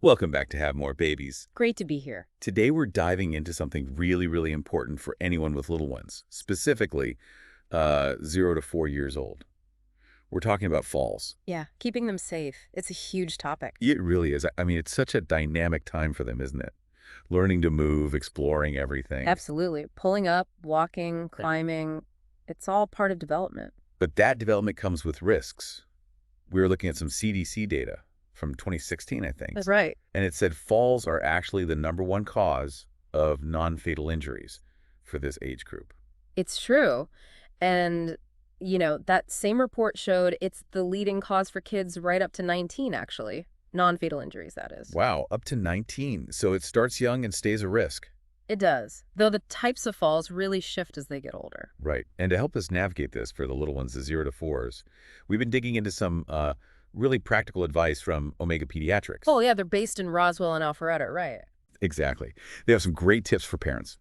Welcome back to Have More Babies. Great to be here. Today we're diving into something really, really important for anyone with little ones, specifically 0 to 4 years old. We're talking about falls. Yeah, keeping them safe. It's a huge topic. It really is. I mean, it's such a dynamic time for them, isn't it? Learning to move, exploring everything. Absolutely. Pulling up, walking, climbing, it's all part of development. But that development comes with risks. We were looking at some CDC data from 2016, I think. That's right. And it said falls are actually the #1 cause of non-fatal injuries for this age group. It's true. And, that same report showed it's the leading cause for kids right up to 19, actually. Non-fatal injuries, that is. Wow, up to 19. So it starts young and stays a risk. It does, though the types of falls really shift as they get older. Right. And to help us navigate this for the little ones, the 0 to 4s, we've been digging into some really practical advice from Omega Pediatrics. Oh, yeah, they're based in Roswell and Alpharetta, right? Exactly. They have some great tips for parents.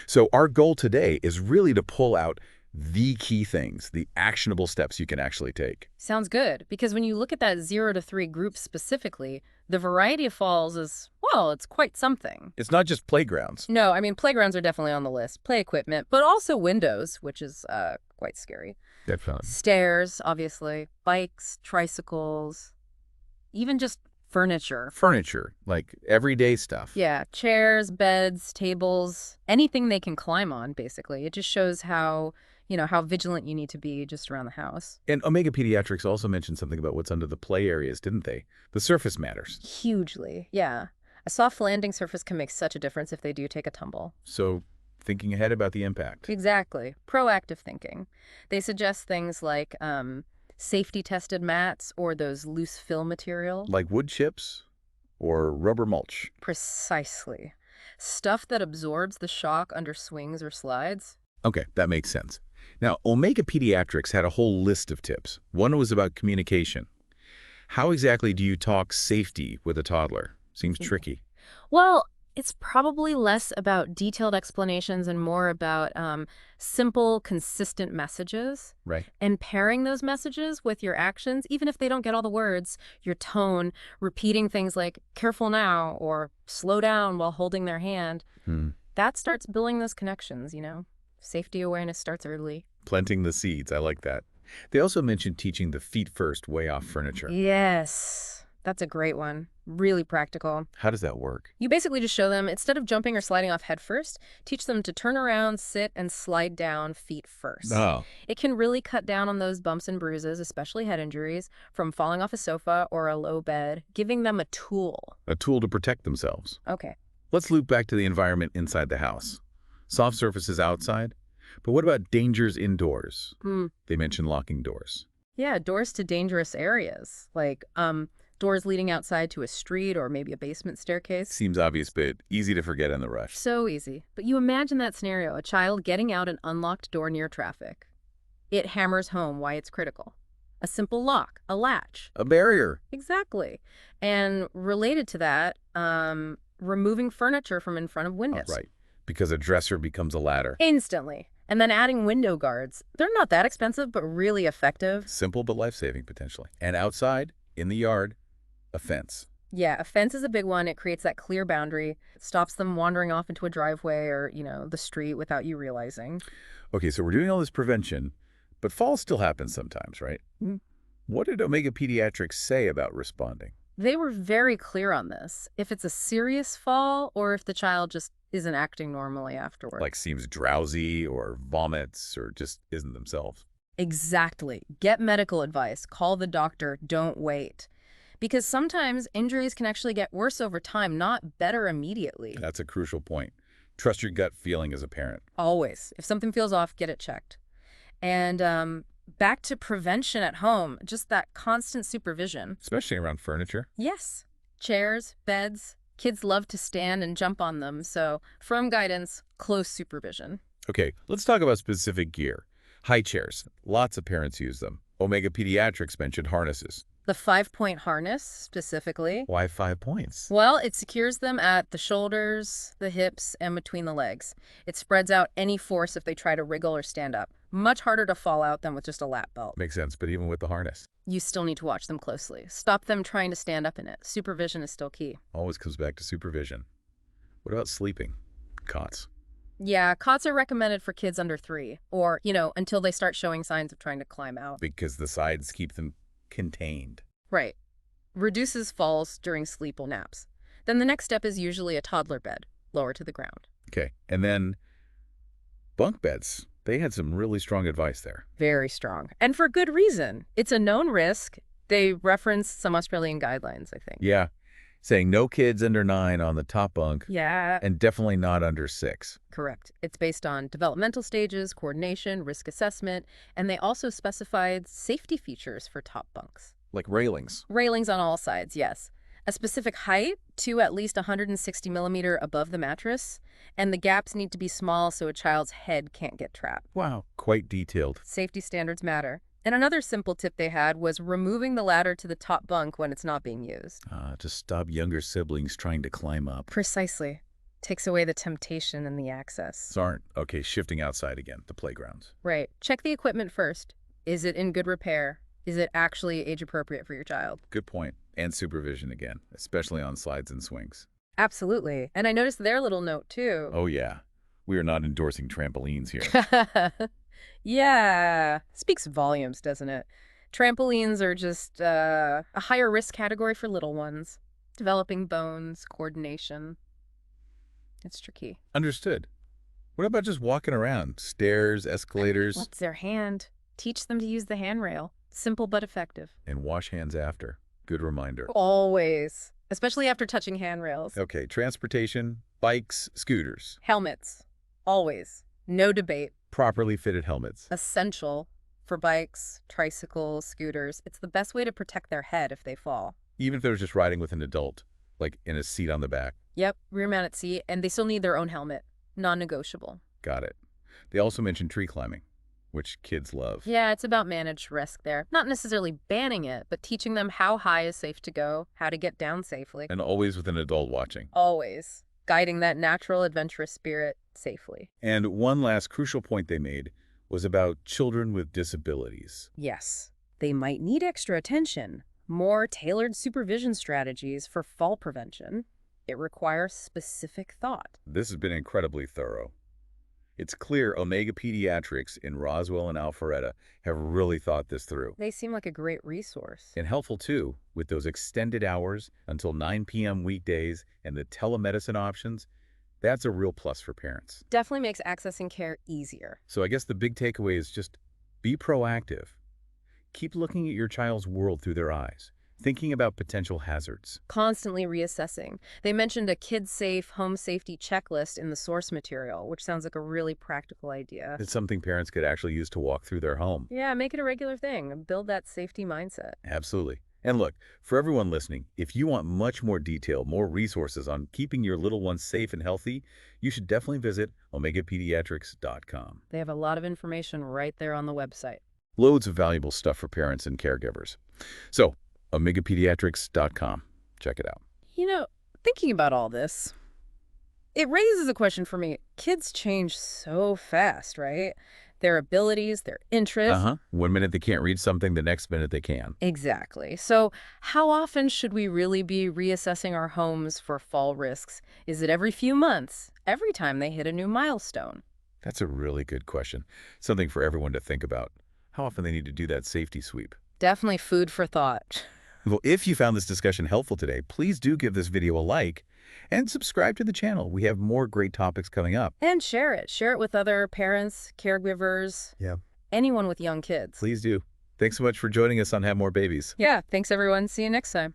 So our goal today is really to pull out the key things, the actionable steps you can actually take. Sounds good, because when you look at that 0 to 3 group specifically, the variety of falls is, well, it's quite something. It's not just playgrounds. No, I mean, playgrounds are definitely on the list. Play equipment, but also windows, which is quite scary. Definitely. Stairs, obviously. Bikes, tricycles, even just furniture. Furniture, like everyday stuff. Yeah, chairs, beds, tables, anything they can climb on, basically. It just shows how vigilant you need to be just around the house. And Omega Pediatrics also mentioned something about what's under the play areas, didn't they? The surface matters. Hugely, yeah. A soft landing surface can make such a difference if they do take a tumble. So thinking ahead about the impact. Exactly. Proactive thinking. They suggest things like safety-tested mats or those loose fill material. Like wood chips or rubber mulch. Precisely. Stuff that absorbs the shock under swings or slides. Okay, that makes sense. Now, Omega Pediatrics had a whole list of tips. One was about communication. How exactly do you talk safety with a toddler? Seems tricky. Well, it's probably less about detailed explanations and more about simple, consistent messages. Right. And pairing those messages with your actions, even if they don't get all the words, your tone, repeating things like, careful now, or slow down while holding their hand, that starts building those connections, Safety awareness starts early. Planting the seeds, I like that. They also mentioned teaching the feet first way off furniture. Yes, that's a great one. Really practical. How does that work? You basically just show them, instead of jumping or sliding off head first, teach them to turn around, sit, and slide down feet first. Oh. It can really cut down on those bumps and bruises, especially head injuries, from falling off a sofa or a low bed, giving them a tool. A tool to protect themselves. Okay. Let's loop back to the environment inside the house. Soft surfaces outside. But what about dangers indoors? They mentioned locking doors. Yeah, doors to dangerous areas, like doors leading outside to a street or maybe a basement staircase. Seems obvious, but easy to forget in the rush. So easy. But you imagine that scenario, a child getting out an unlocked door near traffic. It hammers home why it's critical. A simple lock, a latch. A barrier. Exactly. And related to that, removing furniture from in front of windows. Oh, right. Because a dresser becomes a ladder. Instantly. And then adding window guards. They're not that expensive, but really effective. Simple but life-saving, potentially. And outside, in the yard, a fence. Yeah, a fence is a big one. It creates that clear boundary. It stops them wandering off into a driveway or, the street without you realizing. Okay, so we're doing all this prevention, but falls still happen sometimes, right? What did Omega Pediatrics say about responding? They were very clear on this. If it's a serious fall or if the child just isn't acting normally afterward. Like seems drowsy or vomits or just isn't themselves. Exactly. Get medical advice. Call the doctor. Don't wait. Because sometimes injuries can actually get worse over time, not better immediately. That's a crucial point. Trust your gut feeling as a parent. Always. If something feels off, get it checked. And back to prevention at home, just that constant supervision. Especially around furniture. Yes. Chairs, beds. Kids love to stand and jump on them, so firm guidance, close supervision. Okay, let's talk about specific gear. High chairs. Lots of parents use them. Omega Pediatrics mentioned harnesses. The 5-point harness, specifically. Why 5 points? Well, it secures them at the shoulders, the hips, and between the legs. It spreads out any force if they try to wriggle or stand up. Much harder to fall out than with just a lap belt. Makes sense, but even with the harness, You still need to watch them closely. Stop them trying to stand up in it. Supervision is still key. always comes back to supervision. What about sleeping? Cots. Yeah, cots are recommended for kids under 3, or, until they start showing signs of trying to climb out. Because the sides keep them contained. Right. Reduces falls during sleep or naps. Then the next step is usually a toddler bed, lower to the ground. Okay. And then bunk beds. They had some really strong advice there. Very strong. And for good reason. It's a known risk. They reference some Australian guidelines, I think. Yeah. Saying no kids under 9 on the top bunk. Yeah. And definitely not under 6. Correct. It's based on developmental stages, coordination, risk assessment, and they also specified safety features for top bunks. Like railings. Railings on all sides, yes. A specific height to at least 160 millimeter above the mattress, and the gaps need to be small so a child's head can't get trapped. Wow. Quite detailed. Safety standards matter. And another simple tip they had was removing the ladder to the top bunk when it's not being used. To stop younger siblings trying to climb up. Precisely. Takes away the temptation and the access. Okay, shifting outside again, the playgrounds. Right. Check the equipment first. Is it in good repair? Is it actually age appropriate for your child? Good point. And supervision again, especially on slides and swings. Absolutely. And I noticed their little note too. Oh, yeah. We are not endorsing trampolines here. Yeah. Speaks volumes, doesn't it? Trampolines are just a higher risk category for little ones. Developing bones, coordination. It's tricky. Understood. What about just walking around? Stairs, escalators, What's their hand? Teach them to use the handrail. Simple but effective. and wash hands after. Good reminder. Always. Especially after touching handrails. Okay, transportation, bikes, scooters, Helmets. Always. No debate. properly fitted helmets. Essential for bikes, tricycles, scooters. It's the best way to protect their head if they fall. Even if they're just riding with an adult, like in a seat on the back. Yep, rear-mounted seat, and they still need their own helmet. Non-negotiable. Got it. They also mentioned tree climbing, which kids love. Yeah, it's about managed risk there. Not necessarily banning it, but teaching them how high is safe to go, how to get down safely. And always with an adult watching. Always. Guiding that natural, adventurous spirit safely. And one last crucial point they made was about children with disabilities. Yes. They might need extra attention. More tailored supervision strategies for fall prevention. It requires specific thought. This has been incredibly thorough. It's clear Omega Pediatrics in Roswell and Alpharetta have really thought this through. They seem like a great resource. And helpful, too, with those extended hours until 9 p.m. weekdays and the telemedicine options. That's a real plus for parents. Definitely makes accessing care easier. So I guess the big takeaway is just be proactive. Keep looking at your child's world through their eyes, thinking about potential hazards. Constantly reassessing. They mentioned a kid-safe home safety checklist in the source material, which sounds like a really practical idea. It's something parents could actually use to walk through their home. Yeah, make it a regular thing. Build that safety mindset. Absolutely. And look, for everyone listening, if you want much more detail, more resources on keeping your little ones safe and healthy, you should definitely visit omegapediatrics.com. They have a lot of information right there on the website. Loads of valuable stuff for parents and caregivers. So, omegapediatrics.com. Check it out. Thinking about all this, it raises a question for me. Kids change so fast, right? Their abilities, their interests. 1 minute they can't read something, the next minute they can. Exactly. So how often should we really be reassessing our homes for fall risks? Is it every few months? Every time they hit a new milestone? That's a really good question. Something for everyone to think about. How often they need to do that safety sweep. Definitely food for thought. Well, if you found this discussion helpful today, please do give this video a like and subscribe to the channel. We have more great topics coming up. And share it. Share it with other parents, caregivers, anyone with young kids. Please do. Thanks so much for joining us on Have More Babies. Yeah, thanks everyone. See you next time.